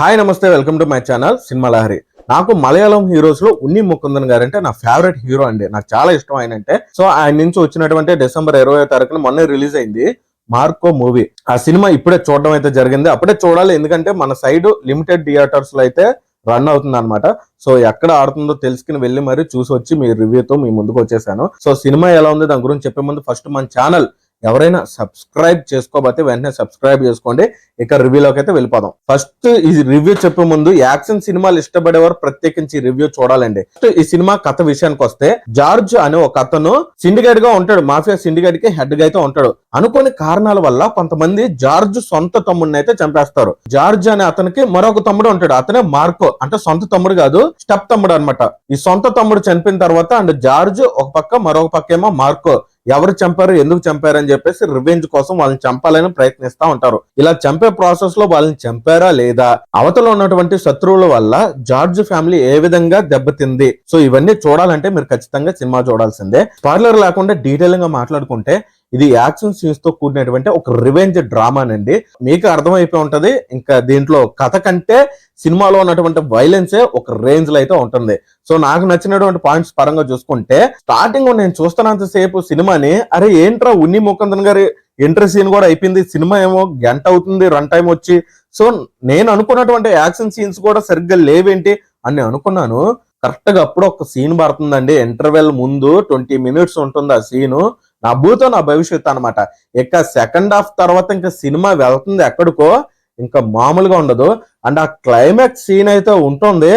Hi నమస్తే, welcome to my channel cinema Lahari. నాకు Malayalam heroes లో ఉన్ని ముకుందన్ గారు అంటే నా ఫేవరెట్ హీరో అండి. నాకు చాలా ఇష్టం ఆయన అంటే. సో ఆయన నుంచి వచ్చినటువంటి డిసెంబర్ 20వ తారీఖున మొన్న రిలీజ్ అయింది మార్కో మూవీ. ఆ సినిమా ఇప్పుడే చూడడం అయితే జరిగింది. అప్పుడే చూడాలి, ఎందుకంటే మన సైడ్ లిమిటెడ్ థియేటర్స్ లో అయితే రన్ అవుతుంది అనమాట. సో ఎక్కడ ఆడుతుందో తెలుసుకుని వెళ్ళి మరి చూసి వచ్చి మీ రివ్యూతో మీ ముందుకు వచ్చేసాను. సో సినిమా ఎలా ఉంది దాని గురించి చెప్పే ముందు ఫస్ట్ మన ఛానల్ ఎవరైనా సబ్స్క్రైబ్ చేసుకోకపోతే వెంటనే సబ్స్క్రైబ్ చేసుకోండి. ఇక రివ్యూలోకి అయితే వెళ్ళిపోదాం. ఫస్ట్ ఈ రివ్యూ చెప్పే ముందు యాక్షన్ సినిమాలు ఇష్టపడేవారు ప్రత్యేకించి రివ్యూ చూడాలండి. ఈ సినిమా కథ విషయానికి వస్తే, జార్జ్ అనే ఒక అతను సిండికేట్ గా ఉంటాడు. మాఫియా సిండికేట్ కి హెడ్ గా అయితే ఉంటాడు. అనుకోని కారణాల వల్ల కొంతమంది జార్జ్ సొంత తమ్ముడిని అయితే చంపేస్తారు. జార్జ్ అనే అతనికి మరొక తమ్ముడు ఉంటాడు. అతనే మార్కో, అంటే సొంత తమ్ముడు కాదు, స్టెప్ తమ్ముడు అనమాట. ఈ సొంత తమ్ముడు చనిపోయిన తర్వాత అండ్ జార్జ్ ఒక పక్క, మరొక పక్క ఏమో మార్కో ఎవరు చంపారు, ఎందుకు చంపారు అని చెప్పేసి రివెంజ్ కోసం వాళ్ళని చంపాలని ప్రయత్నిస్తా ఉంటారు. ఇలా చంపే ప్రాసెస్ లో వాళ్ళని చంపారా లేదా, అవతల ఉన్నటువంటి శత్రువుల వల్ల జార్జ్ ఫ్యామిలీ ఏ విధంగా దెబ్బతింది, సో ఇవన్నీ చూడాలంటే మీరు ఖచ్చితంగా సినిమా చూడాల్సిందే. స్పాయిలర్ లేకుండా డీటెయిల్ గా మాట్లాడుకుంటే, ఇది యాక్షన్ సీన్స్ తో కూడినటువంటి ఒక రివెంజ్ డ్రామానండి. మీకు అర్థమైపోయి ఉంటది. ఇంకా దీంట్లో కథ కంటే సినిమాలో ఉన్నటువంటి వైలెన్సే ఒక రేంజ్ లో అయితే ఉంటుంది. సో నాకు నచ్చినటువంటి పాయింట్స్ పరంగా చూసుకుంటే, స్టార్టింగ్ నేను చూస్తున్నంత సేపు సినిమాని, అరే ఏంట్రా ఉన్ని ముకుందన్ గారి ఎంట్రీ సీన్ కూడా అయిపోయింది, సినిమా ఏమో గంట అవుతుంది రన్ టైం వచ్చి, సో నేను అనుకున్నటువంటి యాక్షన్ సీన్స్ కూడా సరిగ్గా లేవేంటి అని అనుకున్నాను. కరెక్ట్ గా అప్పుడు ఒక సీన్ పడుతుందండి. ఇంటర్వెల్ ముందు 20 minutes ఉంటుంది ఆ సీను. నా భూతో నా భవిష్యత్తు అనమాట. ఇక సెకండ్ హాఫ్ తర్వాత ఇంకా సినిమా వెళ్తుంది ఎక్కడికో, ఇంకా మామూలుగా ఉండదు. అండ్ ఆ క్లైమాక్స్ సీన్ అయితే ఉంటుంది.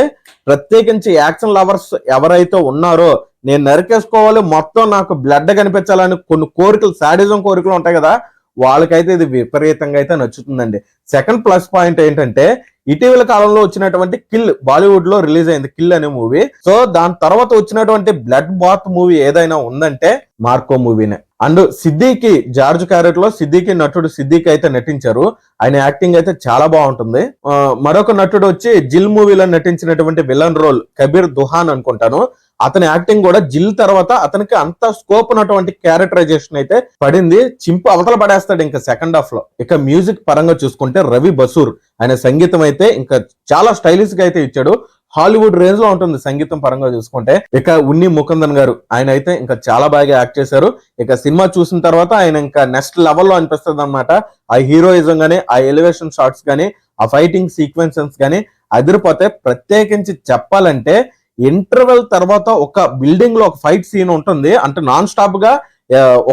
ప్రత్యేకించి యాక్షన్ లవర్స్ ఎవరైతే ఉన్నారో, నేను నరికేసుకోవాలి, మొత్తం నాకు బ్లడ్ కనిపించాలని కొన్ని కోరికలు, సాడిజం కోరికలు ఉంటాయి కదా, వాళ్ళకైతే ఇది విపరీతంగా అయితే నచ్చుతుందండి. సెకండ్ ప్లస్ పాయింట్ ఏంటంటే, ఇటీవల కాలంలో వచ్చినటువంటి కిల్, బాలీవుడ్ లో రిలీజ్ అయింది కిల్ అనే మూవీ. సో దాని తర్వాత వచ్చినటువంటి బ్లడ్ బాత్ మూవీ ఏదైనా ఉందంటే మార్కో మూవీనే. అండ్ సిద్దికి, జార్జ్ క్యారెక్టర్ లో సిద్దికి నటుడు సిద్దికి అయితే నటించారు. ఆయన యాక్టింగ్ అయితే చాలా బాగుంటుంది. మరొక నటుడు వచ్చి జిల్ మూవీలో నటించినటువంటి విలన్ రోల్ కబీర్ దుహాన్ అనుకుంటాను. అతని యాక్టింగ్ కూడా జిల్ తర్వాత అతనికి అంత స్కోప్ ఉన్నటువంటి క్యారెక్టరైజేషన్ అయితే పడింది. చింపు అవతల పడేస్తాడు ఇంకా సెకండ్ హాఫ్ లో. ఇక మ్యూజిక్ పరంగా చూసుకుంటే రవి బసూర్, ఆయన సంగీతం అయితే ఇంకా చాలా స్టైలిష్ గా అయితే ఇచ్చాడు. హాలీవుడ్ రేంజ్ లో ఉంటుంది సంగీతం పరంగా చూసుకుంటే. ఇక ఉన్ని ముకుందన్ గారు, ఆయన అయితే ఇంకా చాలా బాగా యాక్ట్ చేశారు. ఇక సినిమా చూసిన తర్వాత ఆయన ఇంకా నెక్స్ట్ లెవెల్ లో అనిపిస్తుంది అనమాట. ఆ హీరోయిజం గానీ, ఆ ఎలివేషన్ షాట్స్ గానీ, ఆ ఫైటింగ్ సీక్వెన్సెస్ గానీ అదిరిపోతే. ప్రత్యేకించి చెప్పాలంటే, ఇంటర్వెల్ తర్వాత ఒక బిల్డింగ్ లో ఒక ఫైట్ సీన్ ఉంటుంది. అంటే నాన్ స్టాప్ గా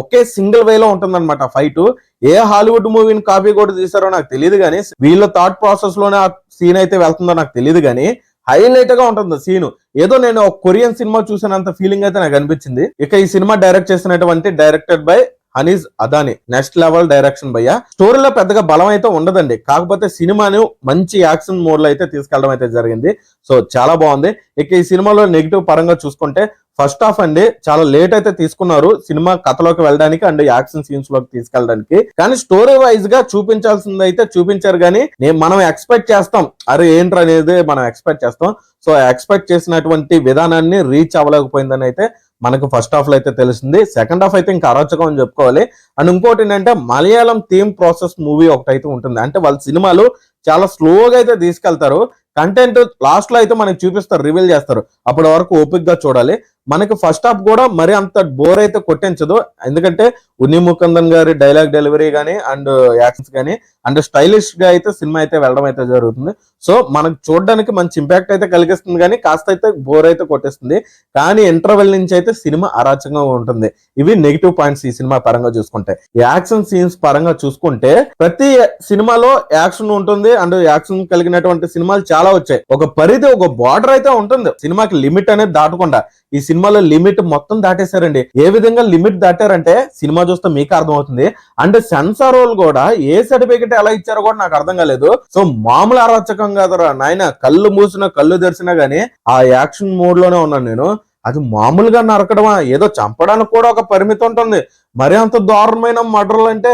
ఒకే సింగిల్ వేలో ఉంటుంది అనమాట ఫైట్. ఏ హాలీవుడ్ మూవీని కాపీ కూడా తీసారో నాకు తెలియదు కానీ, వీళ్ళ థాట్ ప్రాసెస్ లోనే ఆ సీన్ అయితే వెళ్తుందో నాకు తెలియదు కానీ, హైలైట్ గా ఉంటుంది సీన్. ఏదో నేను ఒక కొరియన్ సినిమా చూసినంత ఫీలింగ్ అయితే నాకు అనిపించింది. ఇక ఈ సినిమా డైరెక్ట్ చేసినటువంటి directed by Haneef Adeni, next level direction భయ్య. స్టోరీలో పెద్దగా బలం అయితే ఉండదండి, కాకపోతే సినిమాను మంచి యాక్షన్ మోడ్ లో అయితే తీసుకెళ్ళడం అయితే జరిగింది. సో చాలా బాగుంది. ఇక ఈ సినిమాలో నెగిటివ్ పరంగా చూసుకుంటే, ఫస్ట్ హాఫ్ అండి చాలా లేట్ అయితే తీసుకున్నారు సినిమా కథలోకి వెళ్ళడానికి అండ్ యాక్షన్ సీన్స్ లోకి తీసుకెళ్ళడానికి. కానీ స్టోరీ వైజ్ గా చూపించాల్సింది అయితే చూపించారు. కానీ మనం ఎక్స్పెక్ట్ చేస్తాం, అరే ఏంట్రా అనేది మనం ఎక్స్పెక్ట్ చేస్తాం. సో ఎక్స్పెక్ట్ చేసినటువంటి విధానాన్ని రీచ్ అవ్వలేకపోయిందని అయితే మనకు ఫస్ట్ హాఫ్ లో అయితే తెలిసింది. సెకండ్ హాఫ్ అయితే ఇంకా అరాచకం అని చెప్పుకోవాలి. అండ్ ఇంకోటి ఏంటంటే, మలయాళం థీమ్ ప్రాసెస్ మూవీ ఒకటైతే ఉంటుంది. అంటే వాళ్ళ సినిమాలు చాలా స్లోగా అయితే తీసుకెళ్తారు. కంటెంట్ లాస్ట్ లో అయితే మనకి చూపిస్తారు, రివీల్ చేస్తారు. అప్పటి వరకు ఓపిక్ గా చూడాలి. మనకి ఫస్ట్ హాఫ్ కూడా మరి అంత బోర్ అయితే కొట్టించదు, ఎందుకంటే ఉన్ని ముకుందన్ గారి డైలాగ్ డెలివరీ కానీ అండ్ యాక్షన్స్ కానీ అండ్ స్టైలిష్ గా అయితే సినిమా అయితే వెళ్ళడం అయితే జరుగుతుంది. సో మనకు చూడడానికి మంచి ఇంపాక్ట్ అయితే కలిగిస్తుంది, కానీ కాస్త అయితే బోర్ అయితే కొట్టేస్తుంది. కానీ ఇంటర్వెల్ నుంచి అయితే సినిమా అరాచకంగా ఉంటుంది. ఇవి నెగిటివ్ పాయింట్స్ ఈ సినిమా పరంగా చూసుకుంటే. యాక్షన్ సీన్స్ పరంగా చూసుకుంటే, ప్రతి సినిమాలో యాక్షన్ ఉంటుంది అండ్ యాక్షన్ కలిగినటువంటి సినిమాలు చాలా వచ్చాయి. ఒక పరిధి, ఒక బార్డర్ అయితే ఉంటుంది సినిమాకి, లిమిట్ అనేది దాటకుండా. ఈ సినిమాలో లిమిట్ మొత్తం దాటేశారండి. ఏ విధంగా లిమిట్ దాటారంటే సినిమా చూస్తే మీకు అర్థమవుతుంది. అండ్ సెన్సార్ వాళ్ళు కూడా ఏ సర్టిఫికెట్ ఎలా ఇచ్చారో కూడా నాకు అర్థం కాలేదు. సో మామూలు అరాచకం కాదురా నాయన, కళ్ళు మూసినా కళ్ళు తెరిచినా గానీ ఆ యాక్షన్ మోడ్ లోనే ఉన్నాను నేను. అది మామూలుగా నరకడమా, ఏదో చంపడానికి కూడా ఒక పరిమితి ఉంటుంది. మరి అంత దారుణమైన మర్డర్లు అంటే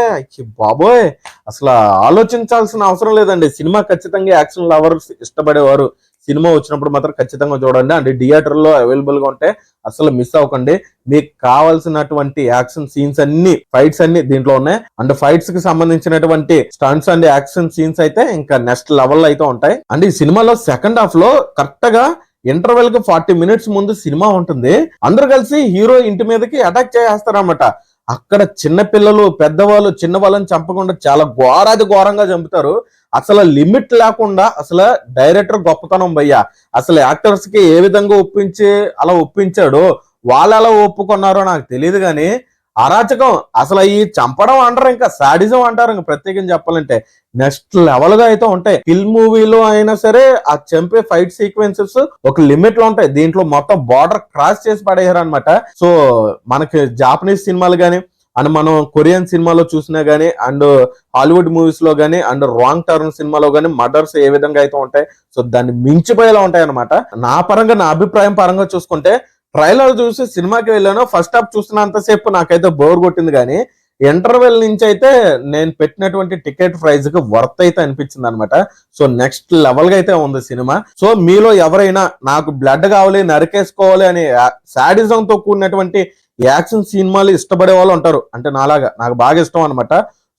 బాబోయ్, అసలు ఆలోచించాల్సిన అవసరం లేదండి. సినిమా ఖచ్చితంగా యాక్షన్ లవర్స్ ఇష్టపడేవారు సినిమా వచ్చినప్పుడు మాత్రం ఖచ్చితంగా చూడండి. అంటే థియేటర్ లో అవైలబుల్ గా ఉంటే అసలు మిస్ అవ్వకండి. మీకు కావాల్సినటువంటి యాక్షన్ సీన్స్ అన్ని, ఫైట్స్ అన్ని దీంట్లో ఉన్నాయి. అండ్ ఫైట్స్ కి సంబంధించినటువంటి స్టంట్స్ అండ్ యాక్షన్ సీన్స్ అయితే ఇంకా నెక్స్ట్ లెవెల్ అయితే ఉంటాయి. అండ్ ఈ సినిమాలో సెకండ్ హాఫ్ లో కరెక్ట్ గా ఇంటర్వెల్ కి 40 minutes ముందు సినిమా ఉంటుంది. అందరు కలిసి హీరో ఇంటి మీదకి అటాక్ చేస్తారన్నమాట. అక్కడ చిన్న పిల్లలు, పెద్దవాళ్ళు, చిన్న వాళ్ళని చంపకుండా చాలా ఘోరంగా చంపుతారు. అసలు లిమిట్ లేకుండా అసలు డైరెక్టర్ గొప్పతనం భయ్యా. అసలు యాక్టర్స్ కి ఏ విధంగా అలా ఒప్పించాడో, వాళ్ళు ఎలా ఒప్పుకున్నారో నాకు తెలియదు కానీ అరాచకం. అసలు ఈ చంపడం అంటారు, ఇంకా సాడిజం అంటారు, ఇంకా ప్రత్యేకంగా చెప్పాలంటే నెక్స్ట్ లెవెల్ గా అయితే ఉంటాయి. కిల్ మూవీలో అయినా సరే ఆ చంపే ఫైట్ సీక్వెన్సెస్ ఒక లిమిట్ లో ఉంటాయి. దీంట్లో మొత్తం బార్డర్ క్రాస్ చేసి పడేయారు అనమాట. సో మనకి జాపనీస్ సినిమాలు గానీ, అండ్ మనం కొరియన్ సినిమాలో చూసినా గానీ, అండ్ హాలీవుడ్ మూవీస్ లో గానీ, అండ్ రాంగ్ టర్న్ సినిమాలో గానీ మర్డర్స్ ఏ విధంగా అయితే ఉంటాయి, సో దాన్ని మించిపోయేలా ఉంటాయి అనమాట. నా అభిప్రాయం పరంగా చూసుకుంటే ట్రైలర్ చూసి సినిమాకి వెళ్ళాను. ఫస్ట్ హాఫ్ చూస్తున్నంతసేపు నాకైతే బోర్ కొట్టింది కానీ ఇంటర్వెల్ నుంచి అయితే నేను పెట్టినటువంటి టికెట్ ప్రైస్ కి వర్త్ అయితే అనిపించింది అనమాట. సో నెక్స్ట్ లెవెల్ గా అయితే ఉంది సినిమా. సో మీలో ఎవరైనా నాకు బ్లడ్ కావాలి, నరికేసుకోవాలి అని సాడిజం తో కూడినటువంటి యాక్షన్ సినిమాలు ఇష్టపడే వాళ్ళు ఉంటారు, అంటే నాలాగా నాకు బాగా ఇష్టం అనమాట.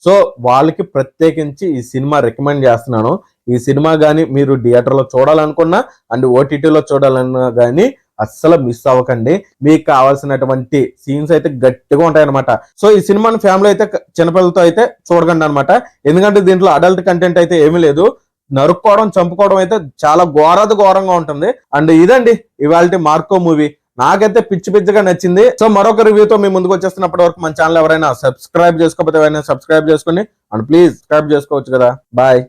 సో వాళ్ళకి ప్రత్యేకించి ఈ సినిమా రికమెండ్ చేస్తున్నాను. ఈ సినిమా గానీ మీరు థియేటర్ లో చూడాలనుకున్నా అండ్ ఓటీటీలో చూడాలన్నా గానీ అస్సలు మిస్ అవ్వకండి. మీకు కావాల్సినటువంటి సీన్స్ అయితే గట్టిగా ఉంటాయి అనమాట. సో ఈ సినిమాని ఫ్యామిలీ అయితే చిన్నపిల్లలతో అయితే చూడకండి అనమాట. ఎందుకంటే దీంట్లో అడల్ట్ కంటెంట్ అయితే ఏమీ లేదు. నరుక్కోవడం, చంపుకోవడం అయితే చాలా ఘోరంగా ఉంటుంది. అండ్ ఇదండి ఇవాళ మార్కో మూవీ. నాకైతే పిచ్చిగా నచ్చింది. సో మరొక రివ్యూతో మీ ముందుకు వచ్చేస్తున్నప్పటి వరకు మన ఛానల్ ఎవరైనా సబ్స్క్రైబ్ చేసుకోకపోతే ఎవరైనా సబ్స్క్రైబ్ చేసుకోండి. అండ్ ప్లీజ్ సబ్స్క్రైబ్ చేసుకోవచ్చు కదా. బాయ్.